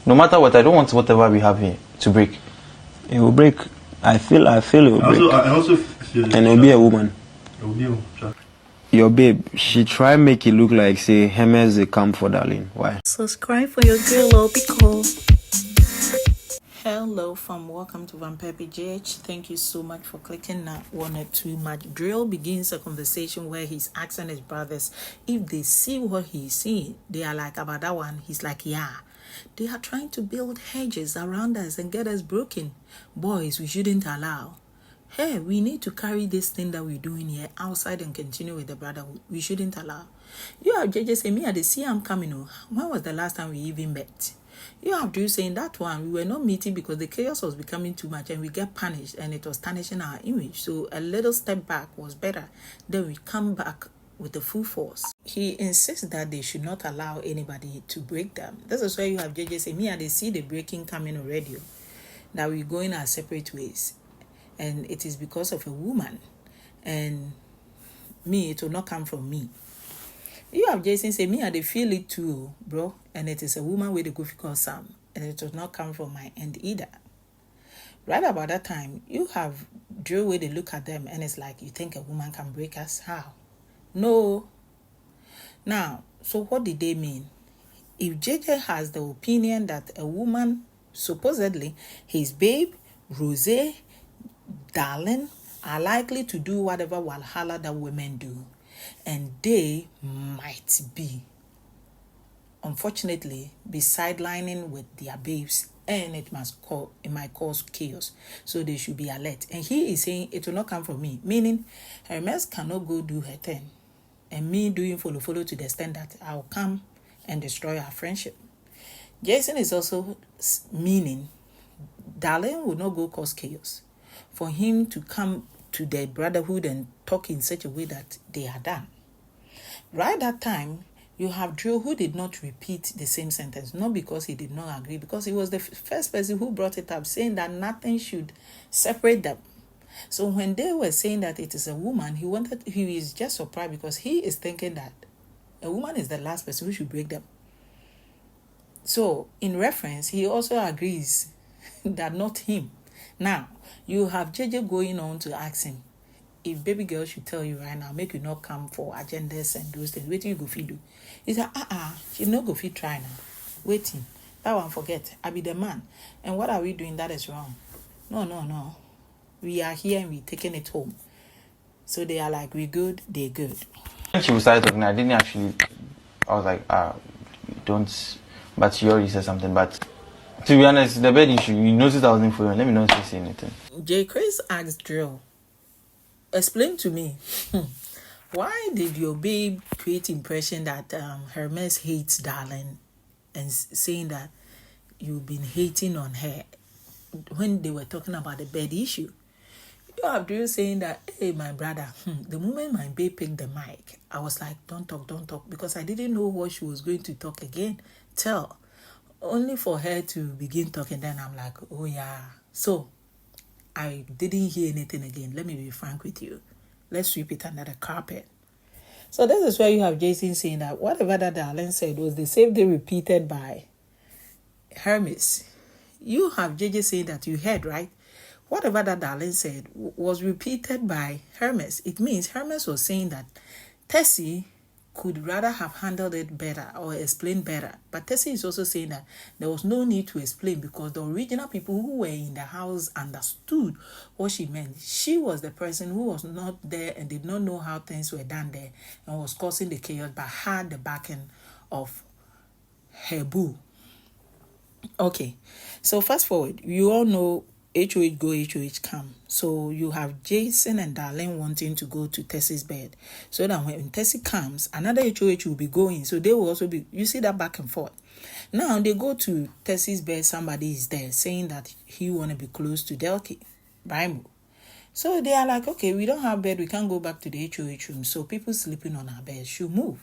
No matter what, I don't want whatever we have here to break. It will break. I feel it will break. I also feel and it will be a woman. It will be a woman. Your babe, she try make it look like say Hermes they come for darling. Why? Subscribe for your girl, because. Hello fam, welcome to Vampire PGH. Thank you so much for clicking that one or two. MATTWR begins a conversation where he's asking his brothers if they see what he's seeing. They are like, about that one. He's like, yeah. They are trying to build hedges around us and get us broken. Boys, we shouldn't allow. Hey, we need to carry this thing that we're doing here outside and continue with the Brotherhood. We shouldn't allow. You have JJ saying, me, I see I'm coming. When was the last time we even met? You have Drew saying that one, we were not meeting because the chaos was becoming too much and we get punished and it was tarnishing our image. So a little step back was better. Then we come back with the full force. He insists that they should not allow anybody to break them. This is why you have JJ saying, me, they see the breaking coming already. That we're going our separate ways. And it is because of a woman. And me, it will not come from me. You have Jason say, me, they feel it too, bro. And it is a woman with a goofy call Sam. And it will not come from my end either. Right about that time, you have Drew where they look at them and it's like, you think a woman can break us? How? No. Now, so what did they mean? If JJ has the opinion that a woman, supposedly his babe, Rose, darling, are likely to do whatever Walhalla that women do. And they might be, unfortunately, be sidelining with their babes, and it might cause chaos. So they should be alert. And he is saying it will not come from me, meaning Hermes cannot go do her thing, and me doing follow to the extent that I'll come and destroy our friendship. Jason is also meaning Darlene will not go cause chaos. For him to come to the Brotherhood and talk in such a way that they are done. Right that time, you have Drew who did not repeat the same sentence, not because he did not agree, because he was the first person who brought it up, saying that nothing should separate them. So when they were saying that it is a woman, he is just surprised because he is thinking that a woman is the last person who should break them. So in reference, he also agrees that not him. Now, you have JJ going on to ask him, if baby girl should tell you right now, make you not come for agendas and those things, waiting you go feed do. He said, she no go feed try now. Waiting. That one forget. I be the man. And what are we doing that is wrong? No. We are here and we taking it home. So they are like, we good, they good. When she started talking, I was like, don't, but she already said something, but to be honest, the bed issue, you noticed I wasn't following. Let me not say anything. J. Chris asked Drill, explain to me, why did your babe create impression that Hermes hates Darling and saying that you've been hating on her when they were talking about the bed issue? You have Drill saying that, hey, my brother, the moment my babe picked the mic, I was like, don't talk, because I didn't know what she was going to talk again. Only for her to begin talking, then I'm like, oh yeah. So, I didn't hear anything again. Let me be frank with you. Let's sweep it under the carpet. So this is where you have Jason saying that whatever that Darlene said was the same thing repeated by Hermes. You have JJ saying that you heard, right? Whatever that Darlene said was repeated by Hermes. It means Hermes was saying that Tessy could rather have handled it better or explained better. But Tessy is also saying that there was no need to explain because the original people who were in the house understood what she meant. She was the person who was not there and did not know how things were done there and was causing the chaos, but had the backing of her boo. Okay, so fast forward. You all know HOH go, HOH come. So you have Jason and Darlene wanting to go to Tessy's bed. So that when Tessy comes, another HOH will be going. So they will also be, you see that back and forth. Now they go to Tessy's bed, somebody is there saying that he want to be close to Delki, Brimo. So they are like, okay, we don't have bed, we can't go back to the HOH room. So people sleeping on our bed should move.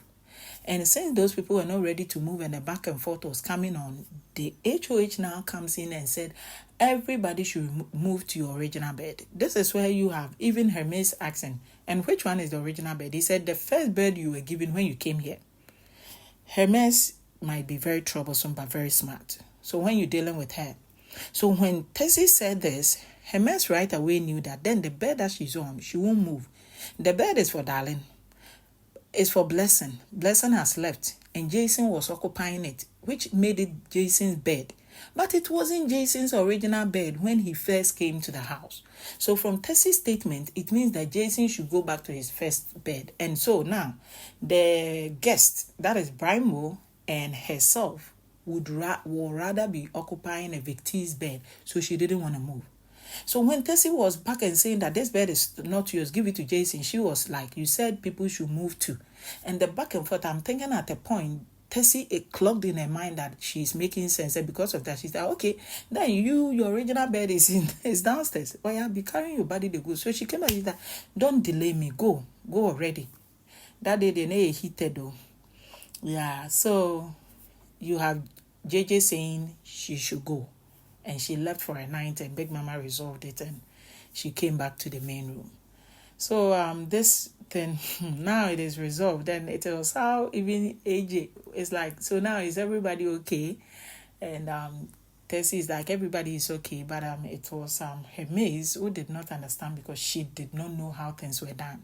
And since those people were not ready to move and the back and forth was coming on, the HOH now comes in and said, everybody should move to your original bed. This is where you have even Hermes asking, and which one is the original bed? He said, the first bed you were given when you came here. Hermes might be very troublesome but very smart. So when you're dealing with her. So when Tessy said this, Hermes right away knew that then the bed that she's on, she won't move. The bed is for Darling. It's for Blessing. Blessing has left. And Jason was occupying it, which made it Jason's bed. But it wasn't Jason's original bed when he first came to the house. So from Tessy's statement, it means that Jason should go back to his first bed. And so now, the guest, that is Brimo and herself, would rather be occupying a victim's bed. So she didn't want to move. So when Tessy was back and saying that this bed is not yours, give it to Jason, she was like, you said people should move too. And the back and forth, I'm thinking at a point, Tessy, it clogged in her mind that she's making sense. And because of that, she's like, okay, then your original bed is downstairs. Well, I'll be carrying your body to go. So she came and said, don't delay me. Go already. That day, they never heated though. Yeah, so you have JJ saying she should go. And she left for a night and Big Mama resolved it and she came back to the main room. So this thing, now it is resolved. Then it was how even AJ is like, so now is everybody okay? And Tessy is like, everybody is okay. But it was Hermes who did not understand because she did not know how things were done.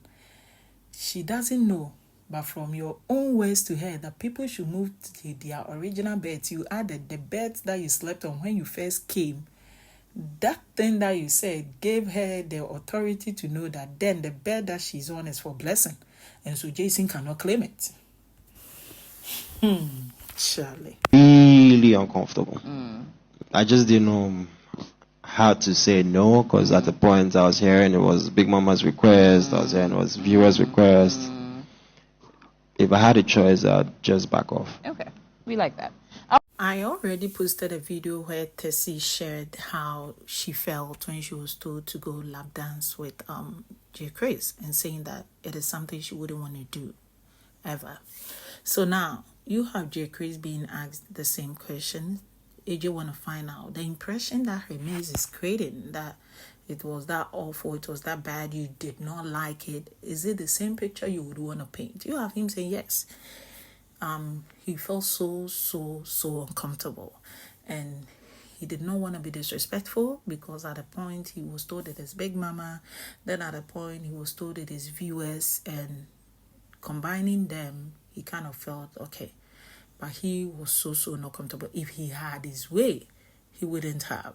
She doesn't know. But from your own words to her, that people should move to their original beds. You added the beds that you slept on when you first came. That thing that you said gave her the authority to know that then the bed that she's on is for Blessing. And so Jason cannot claim it. Charlie. Really uncomfortable. I just didn't know how to say no, because at the point I was hearing it was Big Mama's request, I was hearing it was viewers' request. If I had a choice, I'd just back off. Okay, we like that. I already posted a video where Tessy shared how she felt when she was told to go lap dance with J. Chris and saying that it is something she wouldn't want to do ever. So now you have J. Chris being asked the same question. AJ want to find out the impression that Hermes is creating, that it was that awful, it was that bad, you did not like it. Is it the same picture you would want to paint? You have him saying yes. He felt so uncomfortable. And he did not want to be disrespectful because at a point he was told it is Big Mama. Then at a point he was told it is viewers. And combining them, he kind of felt okay. But he was so not comfortable. If he had his way, he wouldn't have.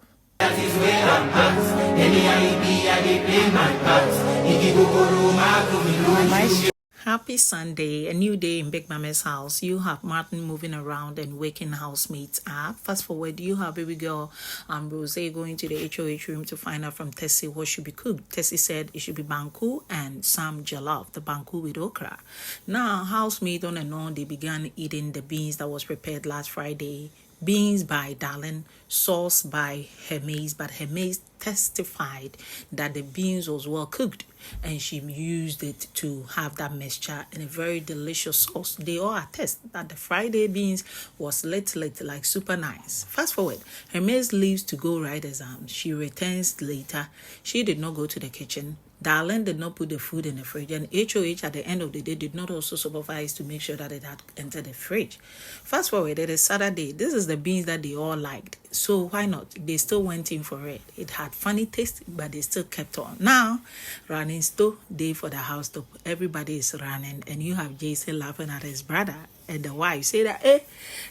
Happy Sunday, a new day in Big Mama's house. You have Martin moving around and waking housemates up. Fast forward, you have baby girl Rose going to the HOH room to find out from Tessy what should be cooked. Tessy said it should be banku and some jollof, the banku with okra. Now, housemate on and on, they began eating the beans that was prepared last Friday. Beans by Darling, sauce by Hermes, but Hermes testified that the beans was well cooked and she used it to have that mixture in a very delicious sauce. They all attest that the Friday beans was lit like super nice. Fast forward, Hermes leaves to go write exams. She returns later. She did not go to the kitchen. Darling did not put the food in the fridge, and HOH at the end of the day did not also supervise to make sure that it had entered the fridge. Fast forward, it is Saturday. This is the beans that they all liked. So why not? They still went in for it. It had funny taste, but they still kept on. Now, running still day for the house top. Everybody is running, and you have Jason laughing at his brother. And the wife say that,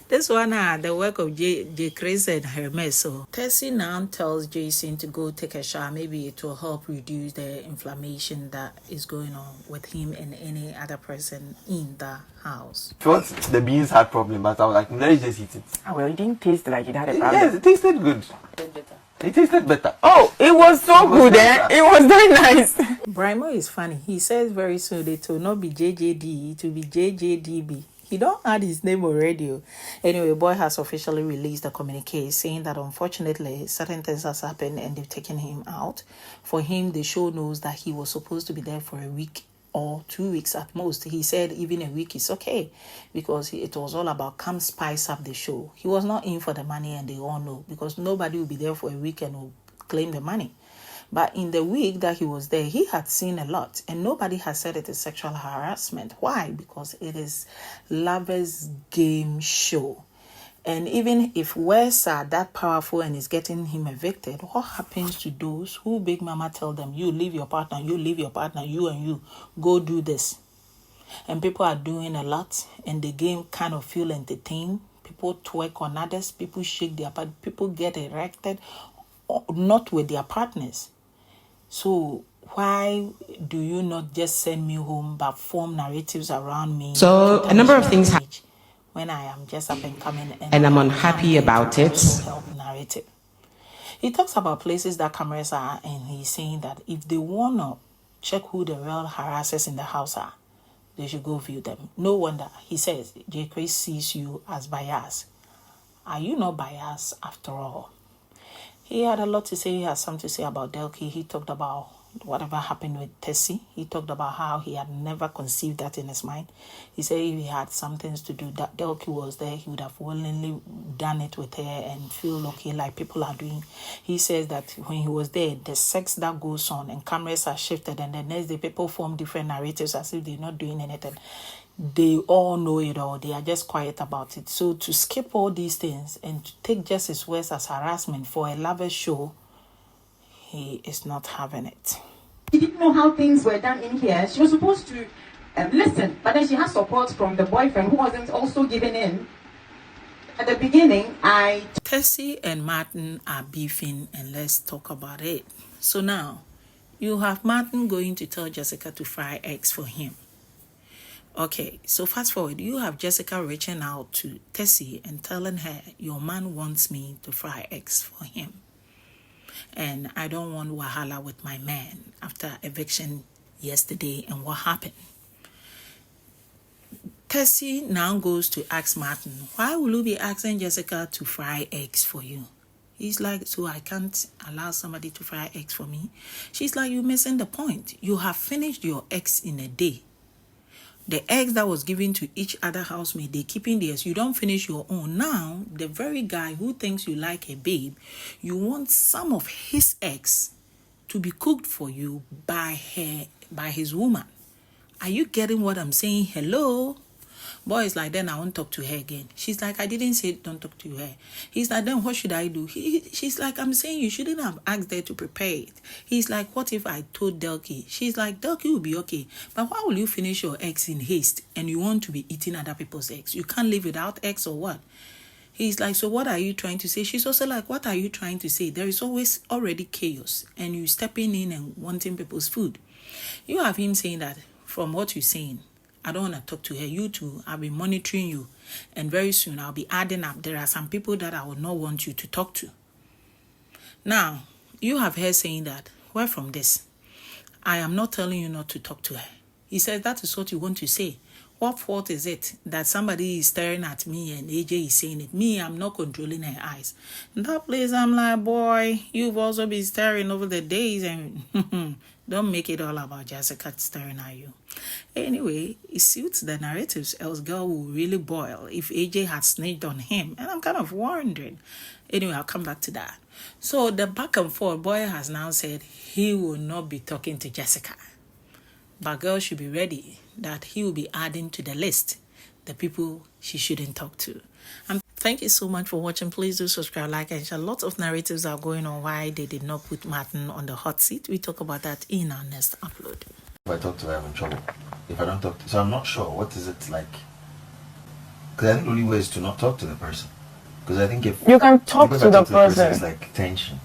this one the work of J. Chris and Hermes. So Tessy now tells Jason to go take a shower. Maybe it will help reduce the inflammation that is going on with him and any other person in the house. Thought the beans had problem, but I was like, let's just eat it. Oh, well, it didn't taste like it had a problem. Yes, it tasted good. It tasted better. Oh, it was so good, eh? It was very nice. Brimo is funny. He says very soon it will not be JJD, it will be JJDB. He don't add his name already. Anyway, boy has officially released a communique saying that unfortunately certain things has happened and they've taken him out. For him, the show knows that he was supposed to be there for a week or 2 weeks at most. He said even a week is okay because it was all about come spice up the show. He was not in for the money, and they all know because nobody will be there for a week and will claim the money. But in the week that he was there, he had seen a lot, and nobody has said it is sexual harassment. Why? Because it is lovers game show. And even if Wes are that powerful and is getting him evicted, what happens to those who Big Mama tell them, you leave your partner, you leave your partner, you and you, go do this. And people are doing a lot and the game kind of feel entertained. People twerk on others, people shake their part, people get erected, not with their partners. So why do you not just send me home but form narratives around me? So a number of things happen. When I am just up and coming And I'm unhappy about it. Help narrative. He talks about places that cameras are, and he's saying that if they want to check who the real harassers in the house are, they should go view them. No wonder, he says, J. Chris sees you as biased. Are you not biased after all? He had a lot to say. He has something to say about Delki. He talked about whatever happened with Tessy. He talked about how he had never conceived that in his mind. He said if he had some things to do, that Delki was there, he would have willingly done it with her and feel okay like people are doing. He says that when he was there, the sex that goes on and cameras are shifted and the next day people form different narratives as if they're not doing anything. They all know it all. They are just quiet about it. So to skip all these things and to take Justice West as harassment for a lavish show, he is not having it. She didn't know how things were done in here. She was supposed to listen, but then she has support from the boyfriend who wasn't also giving in. At the beginning, Tessy and Martin are beefing, and let's talk about it. So now, you have Martin going to tell Jessica to fry eggs for him. Okay, so fast forward, you have Jessica reaching out to Tessy and telling her, your man wants me to fry eggs for him. And I don't want wahala with my man after eviction yesterday and what happened. Tessy now goes to ask Martin, why will you be asking Jessica to fry eggs for you? He's like, so I can't allow somebody to fry eggs for me? She's like, you're missing the point. You have finished your eggs in a day. The eggs that was given to each other housemate, they keeping theirs. You don't finish your own. Now, the very guy who thinks you like a babe, you want some of his eggs to be cooked for you by his woman. Are you getting what I'm saying? Hello? Boy is like, then I won't talk to her again. She's like, I didn't say don't talk to her. He's like, then what should I do? She's like, I'm saying you shouldn't have asked her to prepare it. He's like, what if I told Delki? She's like, Delki will be okay. But why will you finish your eggs in haste and you want to be eating other people's eggs? You can't live without eggs or what? He's like, so what are you trying to say? She's also like, what are you trying to say? There is always already chaos and you stepping in and wanting people's food. You have him saying that from what you're saying, I don't want to talk to her. You two, I'll be monitoring you. And very soon, I'll be adding up. There are some people that I would not want you to talk to. Now, you have her saying that, where from this? I am not telling you not to talk to her. He says, that is what you want to say. What fault is it that somebody is staring at me and AJ is saying it? Me, I'm not controlling her eyes. In that place, I'm like, boy, you've also been staring over the days and don't make it all about Jessica staring at you. Anyway, it suits the narratives, else girl will really boil if AJ had snitched on him. And I'm kind of wondering. Anyway, I'll come back to that. So the back and forth, boy has now said he will not be talking to Jessica. But girl should be ready that he will be adding to the list the people she shouldn't talk to. And thank you so much for watching. Please do subscribe, like, and share. Lots of narratives are going on why they did not put Martin on the hot seat. We talk about that in our next upload. If I talk to her, I'm in trouble. If I don't talk to her, so I'm not sure what is it like. Because I think the only way is to not talk to the person. Because I think if You can talk if to I the talk to the person. it's like tension.